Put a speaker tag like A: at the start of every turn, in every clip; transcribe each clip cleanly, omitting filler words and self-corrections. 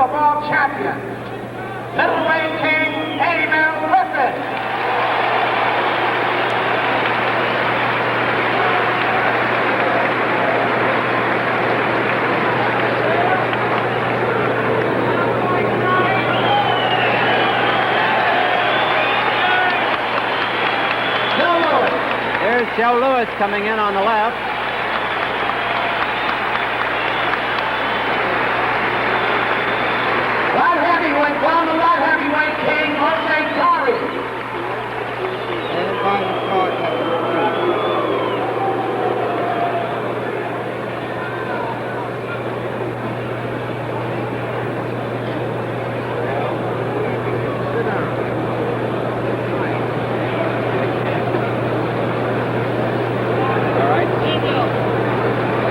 A: of all champions, middleweight king Emil Griffith.
B: Joe Louis coming in on the left.
A: Light heavyweight, down the light heavyweight king, Ezzard Charles.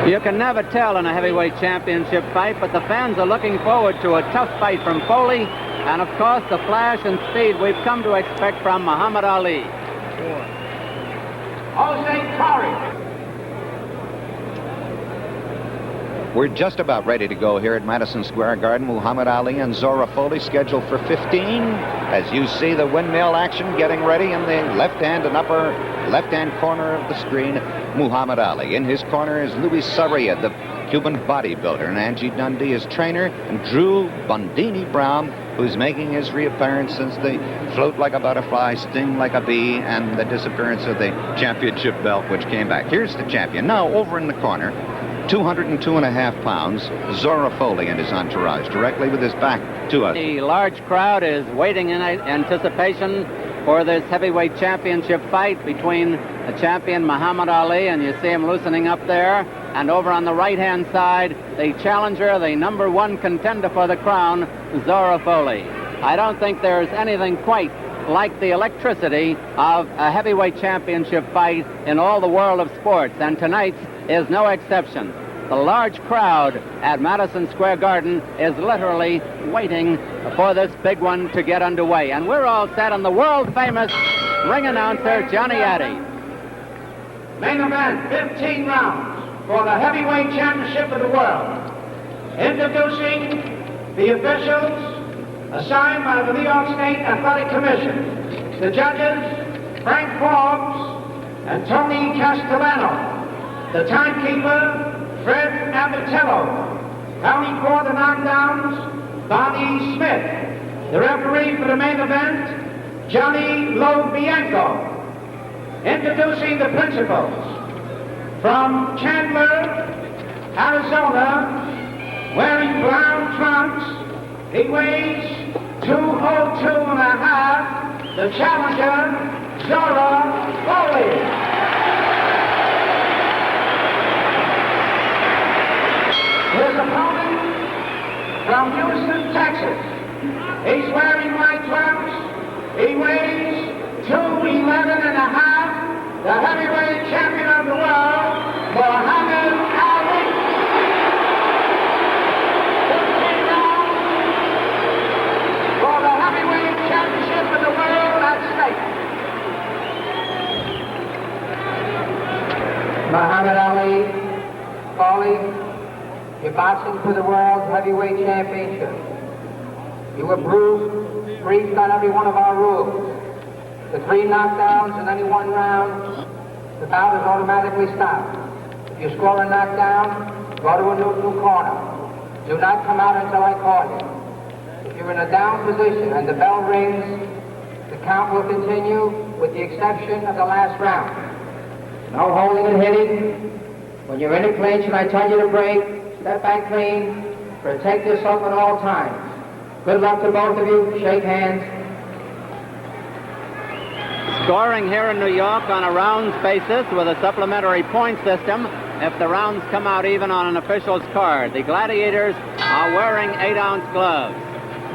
B: You can never tell in a heavyweight championship fight, but the fans are looking forward to a tough fight from Folley, and of course the flash and speed we've come to expect from Muhammad Ali.
A: Ezzard Charles.
C: We're just about ready to go here at Madison Square Garden. Muhammad Ali and Zora Folley scheduled for 15. As you see the windmill action getting ready in the left-hand and upper left-hand corner of the screen, Muhammad Ali. In his corner is Luis Sarria, the Cuban bodybuilder, and Angie Dundee, his trainer, and Drew Bundini Brown, who's making his reappearance since the float like a butterfly, sting like a bee, and the disappearance of the championship belt, which came back. Here's the champion. Now, over in the corner, 202.5 pounds, Zora Folley and his entourage, directly with his back to us.
B: The large crowd is waiting in anticipation for this heavyweight championship fight between the champion Muhammad Ali, and you see him loosening up there, and over on the right-hand side, the challenger, the number one contender for the crown, Zora Folley. I don't think there's anything quite like the electricity of a heavyweight championship fight in all the world of sports, and tonight's is no exception. The large crowd at Madison Square Garden is literally waiting for this big one to get underway. And we're all set on the world-famous ring announcer, Johnny Addy.
A: Main event, 15 rounds for the heavyweight championship of the world. Introducing the officials assigned by the New York State Athletic Commission. The judges, Frank Forbes and Tony Castellano. The timekeeper, Fred Abatello. Counting for the knockdowns, Bonnie Smith. The referee for the main event, Johnny Lobianco. Introducing the principals. From Chandler, Arizona, wearing brown trunks, he weighs 202.5, the challenger, Zora Folley. His opponent from Houston, Texas. He's wearing white trunks. He weighs 211.5. The heavyweight champion of the world, Muhammad Ali. 15 rounds for the heavyweight championship of the world at stake. Muhammad Ali, Folley. You're boxing for the World Heavyweight Championship. You were bruised, briefed on every one of our rules. The 3 knockdowns in any one round, the bout is automatically stopped. If you score a knockdown, go to a neutral corner. Do not come out until I call you. If you're in a down position and the bell rings, the count will continue with the exception of the last round. No holding and hitting. When you're in a clinch and I tell you to break, step back clean, protect yourself at all times. Good luck to both of you. Shake hands.
B: Scoring here in New York on a rounds basis with a supplementary point system if the rounds come out even on an official's card. The gladiators are wearing 8-ounce gloves.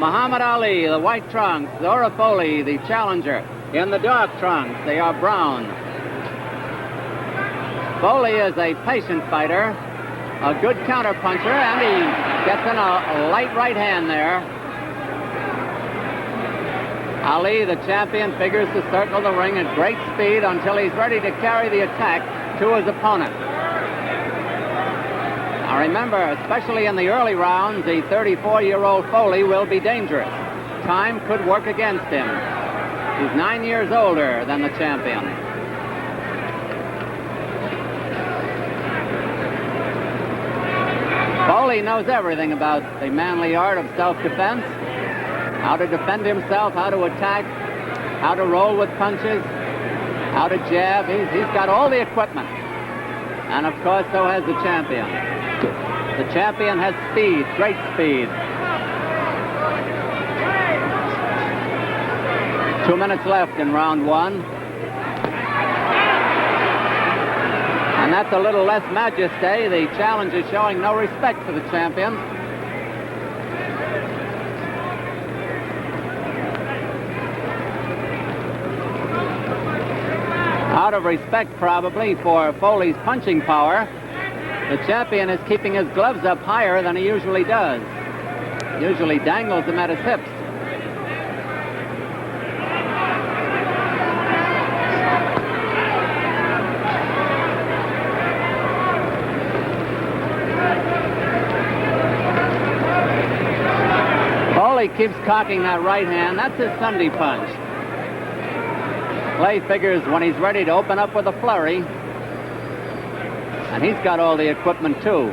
B: Muhammad Ali, the white trunks. Zora Folley, the challenger, in the dark trunks. They are brown. Folley is a patient fighter, a good counterpuncher, and he gets in a light right hand there. Ali, the champion, figures to circle the ring at great speed until he's ready to carry the attack to his opponent. Now remember, especially in the early rounds, the 34-year-old Folley will be dangerous. Time could work against him. He's 9 years older than the champion. Folley knows everything about the manly art of self-defense, how to defend himself, how to attack, how to roll with punches, how to jab. He's got all the equipment. And of course, so has the champion. The champion has speed, great speed. 2 minutes left in round one. And that's a little less majesty. The challenger showing no respect for the champion. Out of respect, probably, for Folley's punching power, the champion is keeping his gloves up higher than he usually does. Usually dangles them at his hips. Folley keeps cocking that right hand. That's his Sunday punch. Clay figures when he's ready to open up with a flurry. And he's got all the equipment, too.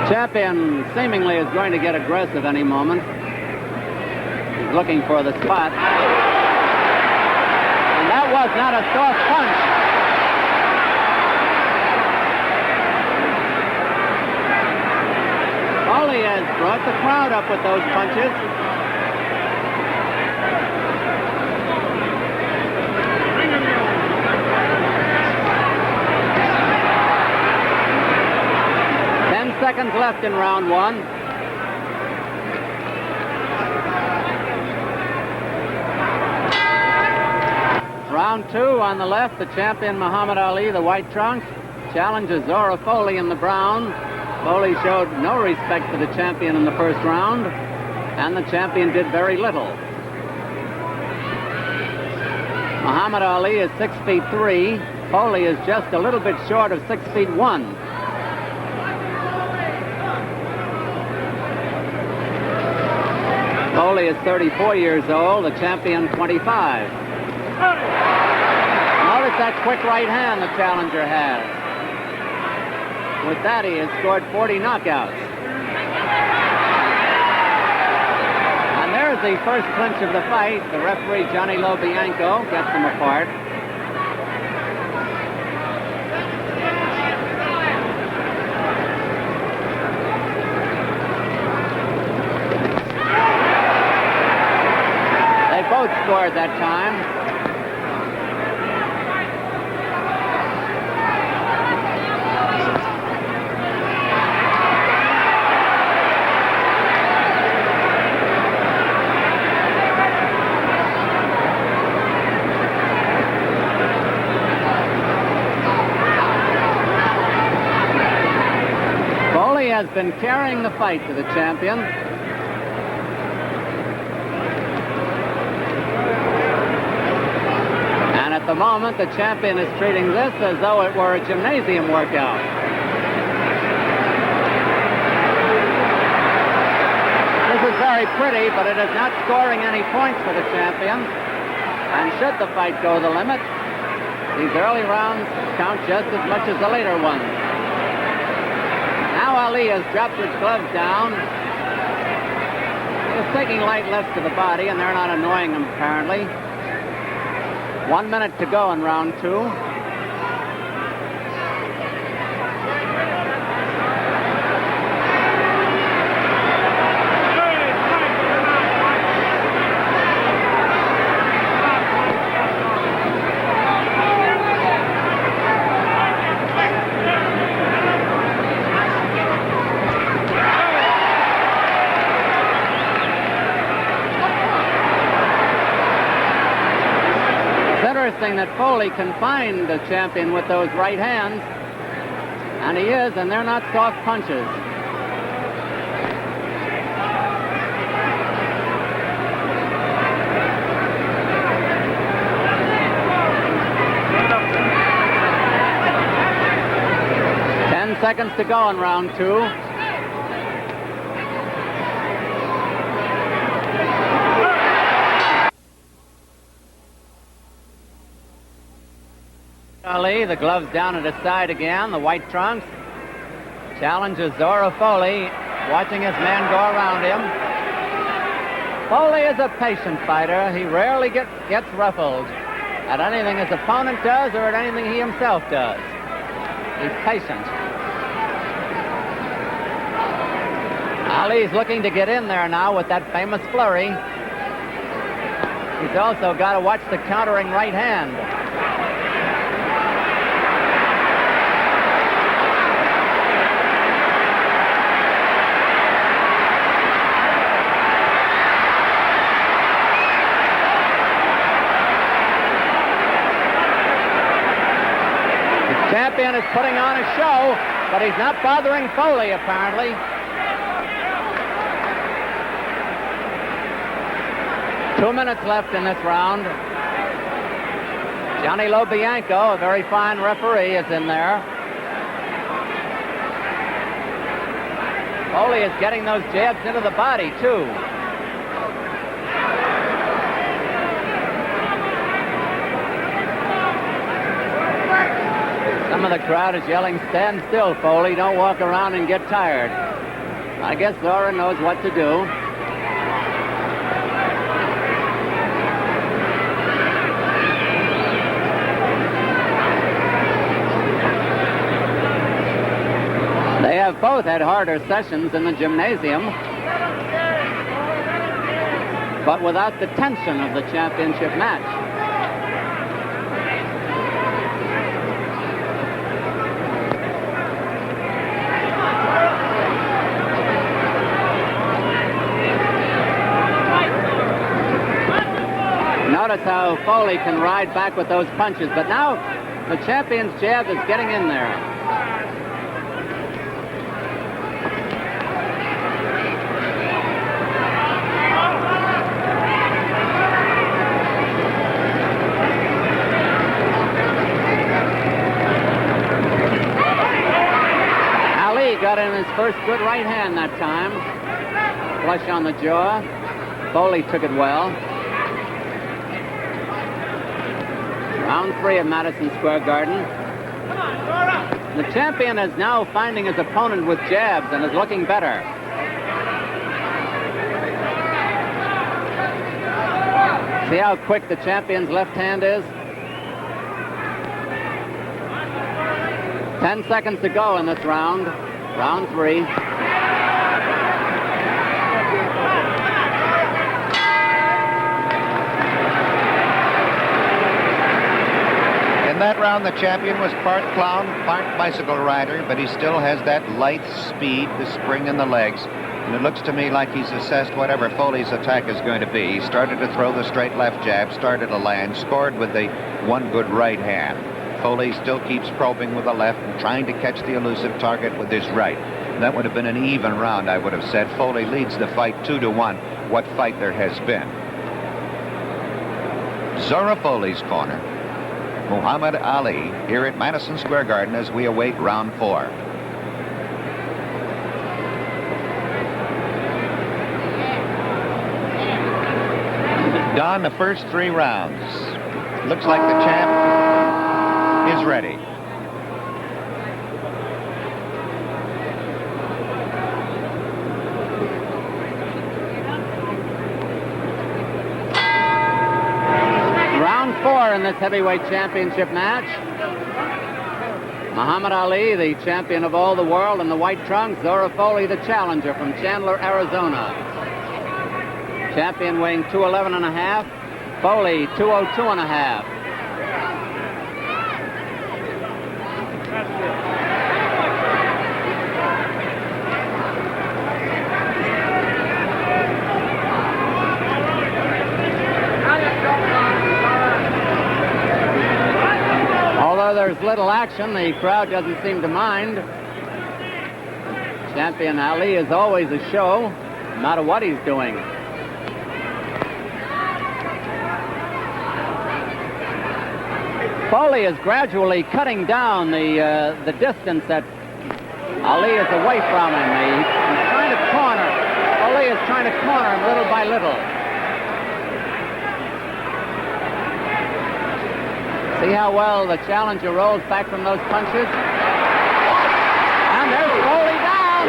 B: Champion seemingly is going to get aggressive any moment. He's looking for the spot. And that was not a soft punch. Folley has brought the crowd up with those punches. Seconds left in round one. Round two on the left, the champion Muhammad Ali, the white trunks, challenges Zora Folley in the brown. Folley showed no respect for the champion in the first round, and the champion did very little. Muhammad Ali is 6'3". Folley is just a little bit short of 6'1". Folley is 34 years old, the champion 25. Notice that quick right hand the challenger has. With that, he has scored 40 knockouts. And there's the first clinch of the fight. The referee, Johnny Lobianco, gets them apart. Both scored that time. Folley has been carrying the fight to the champion. At the moment, the champion is treating this as though it were a gymnasium workout. This is very pretty, but it is not scoring any points for the champion. And should the fight go the limit, these early rounds count just as much as the later ones. Now Ali has dropped his gloves down. He's taking light lefts to the body, and they're not annoying him, apparently. 1 minute to go in round two. hoping that Folley can find the champion with those right hands. And he is, and they're not soft punches. Seconds to go in round two. Ali, the gloves down at his side again, the white trunks. Challenges Zora Folley, watching his man go around him. Folley is a patient fighter. He rarely gets ruffled at anything his opponent does or at anything he himself does. He's patient. Ali's looking to get in there now with that famous flurry. He's also got to watch the countering right hand. The champion is putting on a show, but he's not bothering Folley, apparently. 2 minutes left in this round. Johnny Lobianco, a very fine referee, is in there. Folley is getting those jabs into the body, too. Some of the crowd is yelling, "Stand still, Folley. Don't walk around and get tired." I guess Zora knows what to do. They have both had harder sessions in the gymnasium, but without the tension of the championship match. Notice how Folley can ride back with those punches, but now the champion's jab is getting in there. Got in his first good right hand that time. Flush on the jaw. Folley took it well. Round three of Madison Square Garden. The champion is now finding his opponent with jabs and is looking better. See how quick the champion's left hand is? 10 seconds to go in this round. Round three.
C: In that round, the champion was part clown, part bicycle rider, but he still has that lithe speed, the spring in the legs. And it looks to me like he's assessed whatever Folley's attack is going to be. He started to throw the straight left jab, started to land, scored with the one good right hand. Folley still keeps probing with the left and trying to catch the elusive target with his right. That would have been an even round, I would have said. Folley leads the fight 2-1. What fight there has been. Zora Folley's corner. Muhammad Ali here at Madison Square Garden as we await round four. Don, the first three rounds. Looks like the champ is ready.
B: Round four in this heavyweight championship match. Muhammad Ali, the champion of all the world in the white trunks. Zora Folley, the challenger from Chandler, Arizona. Champion weighing 211.5. Folley 202.5. action. The crowd doesn't seem to mind. Champion Ali is always a show, no matter what he's doing. Folley is gradually cutting down the distance that Ali is away from him. He's trying to corner. Folley is trying to corner him little by little. See how well the challenger rolls back from those punches? And there's Folley down!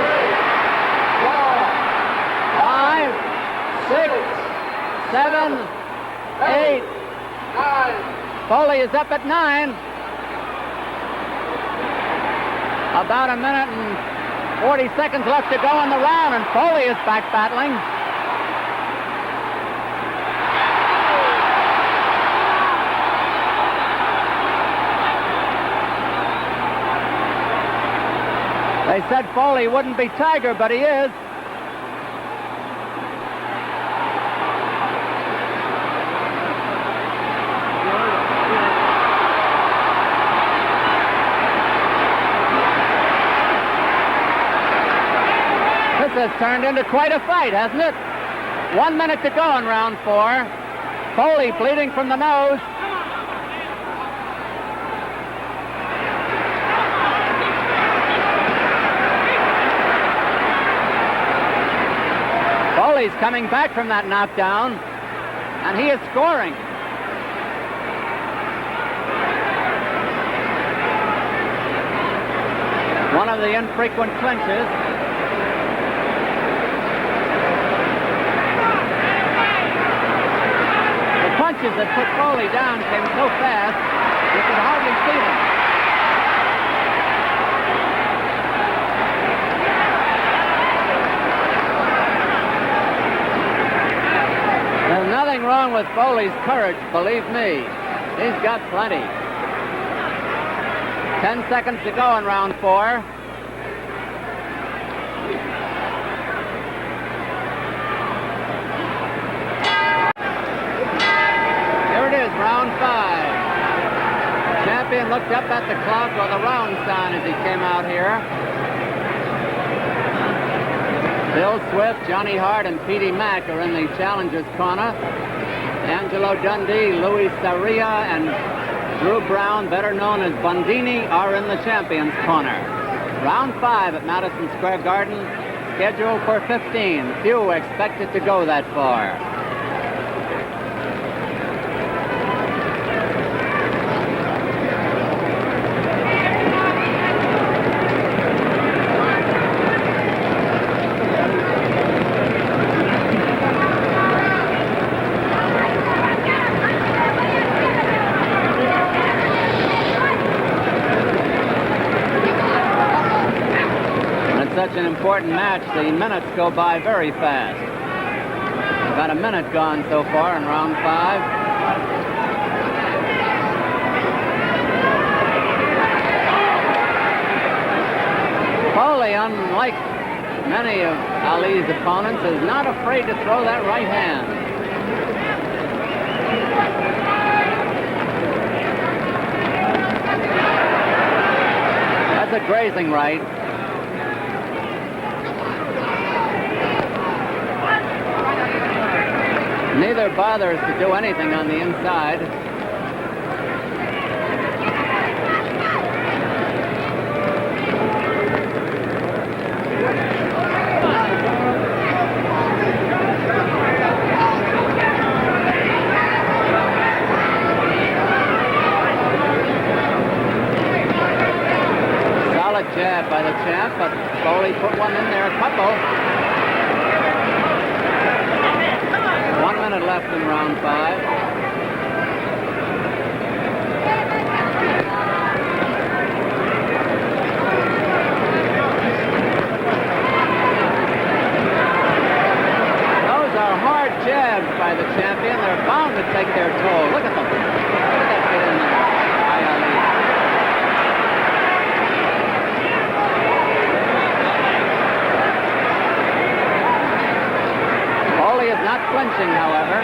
B: 5, 6, 7, 8. 9. Folley is up at 9. About a minute and 40 seconds left to go in the round, and Folley is back battling. They said Folley wouldn't be Tiger, but he is. This has turned into quite a fight, hasn't it? 1 minute to go in round 4. Folley bleeding from the nose. Folley's coming back from that knockdown, and he is scoring. One of the infrequent clinches. Punches that put Folley down came so fast, you could hardly see them. There's nothing wrong with Folley's courage, believe me. He's got plenty. 10 seconds to go in round 4. Round 5. Champion looked up at the clock with a round sign as he came out here. Bill Swift, Johnny Hart, and Petey Mack are in the challenger's corner. Angelo Dundee, Louis Sarria, and Drew Brown, better known as Bundini, are in the champion's corner. Round 5 at Madison Square Garden, scheduled for 15. Few expected to go that far. Such an important match, the minutes go by very fast. About a minute gone so far in round 5. Folley, unlike many of Ali's opponents, is not afraid to throw that right hand. That's a grazing right. Neither bothers to do anything on the inside. Solid jab by the champ, but Folley put one in there, a couple. 1 minute left in round 5. Those are hard jabs by the champion. They're bound to take their toll. Look at them. Look at that kid in there. Folley is not flinching, however.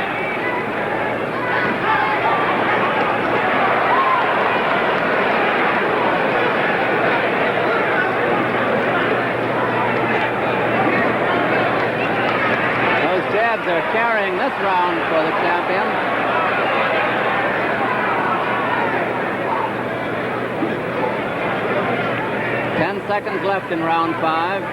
B: carrying this round for the champion. Seconds left in round 5.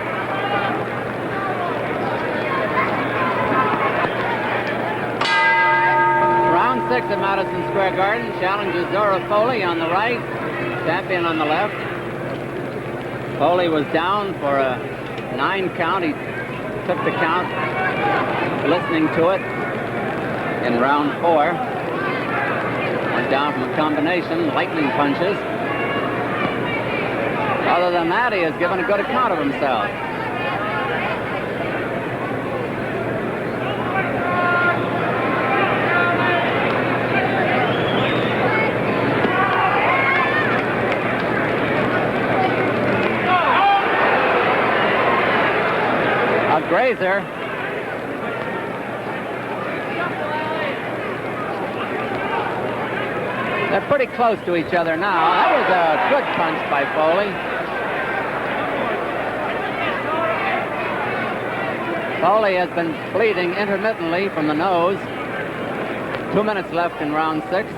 B: Round 6 at Madison Square Garden. Challenges Zora Folley on the right, champion on the left. Folley was down for a 9 count. He took the count, listening to it in round 4. Went down from a combination, lightning punches. Other than that, he has given a good account of himself. A grazer. They're pretty close to each other now. That was a good punch by Folley. Folley has been bleeding intermittently from the nose. 2 minutes left in round 6.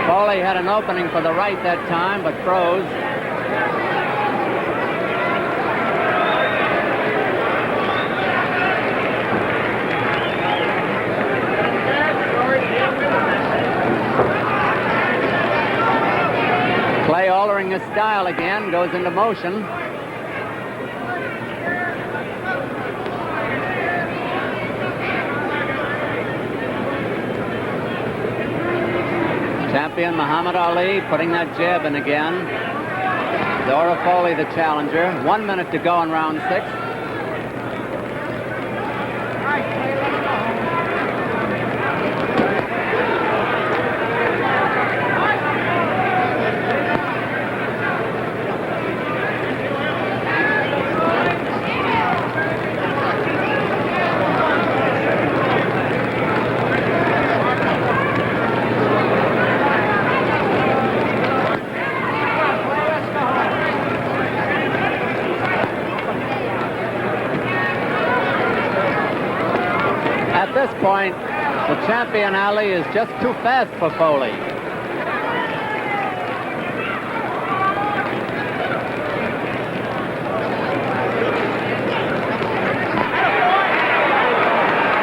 B: Folley had an opening for the right that time, but froze. Clay altering his style again, goes into motion. Champion Muhammad Ali putting that jab in again. Zora Folley the challenger. 1 minute to go in round 6. At this point, the champion Ali is just too fast for Folley.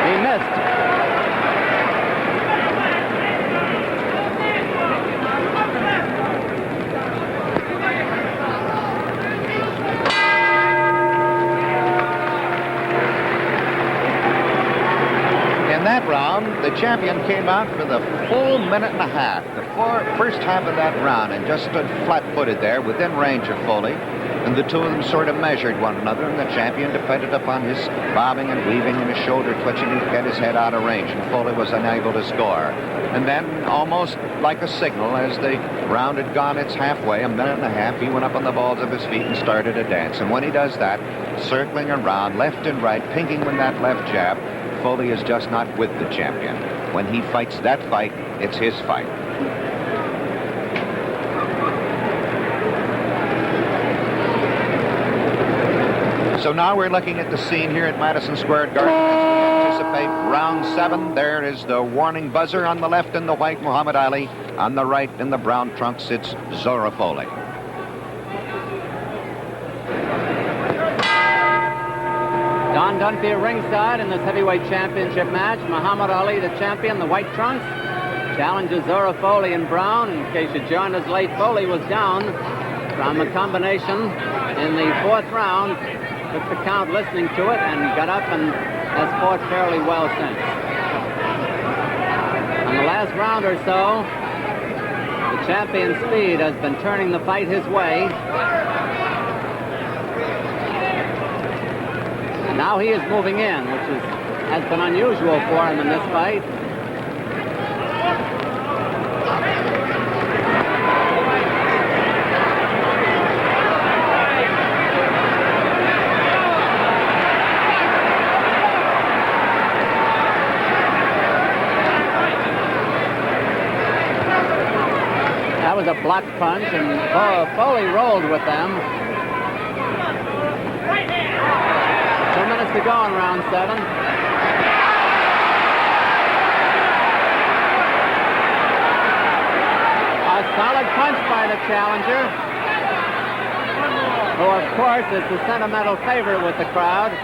B: He missed.
C: In that round, the champion came out for the full minute and a half. The first half of that round, and just stood flat-footed there within range of Folley. And the two of them sort of measured one another, and the champion depended upon his bobbing and weaving and his shoulder twitching to get his head out of range, and Folley was unable to score. And then, almost like a signal, as the round had gone its halfway, a minute and a half, he went up on the balls of his feet and started a dance. And when he does that, circling around left and right, pinking with that left jab, Folley is just not with the champion. When he fights that fight, it's his fight. So now we're looking at the scene here at Madison Square Garden as we anticipate round 7. There is the warning buzzer on the left in the white, Muhammad Ali. On the right in the brown trunks, it's Zora Folley.
B: Don Dunphy ringside in this heavyweight championship match. Muhammad Ali, the champion, the white trunks, challenges Zora Folley in brown. In case you joined us late, Folley was down from a combination in the 4th round. Took the count listening to it and got up and has fought fairly well since. On the last round or so, the champion's speed has been turning the fight his way. And now he is moving in, which has been unusual for him in this fight. That was a block punch, and Folley rolled with them. 2 minutes to go in round 7. A solid punch by the challenger, who of course is the sentimental favorite with the crowd.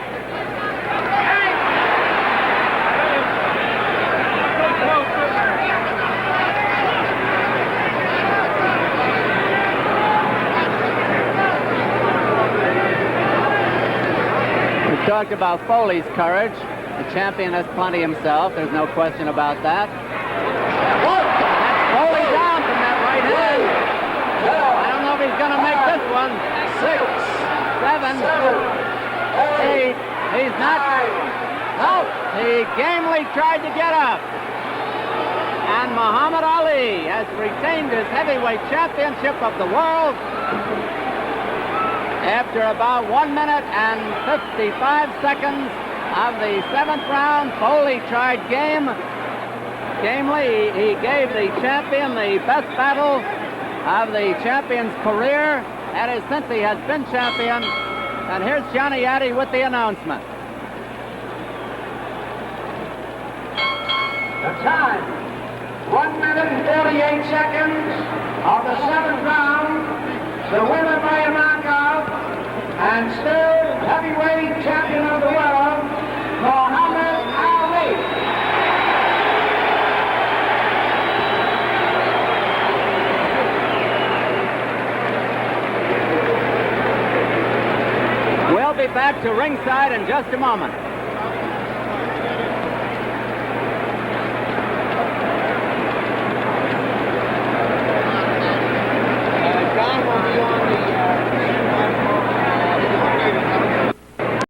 B: We talked about Folley's courage. The champion has plenty himself. There's no question about that. Folley down from that right hand. I don't know if he's going to make this one. 6, 7, 8. He's not. No. He gamely tried to get up. And Muhammad Ali has retained his heavyweight championship of the world. After about 1 minute and 55 seconds of the 7th round, Folley tried gamely. He gave the champion the best battle of the champion's career. That is, since he has been champion. And here's Johnny Addy with the announcement.
A: The time, 1 minute and 48 seconds of the 7th round. The winner by a knockout, and still heavyweight champion of the world, Muhammad Ali.
B: We'll be back to ringside in just a moment.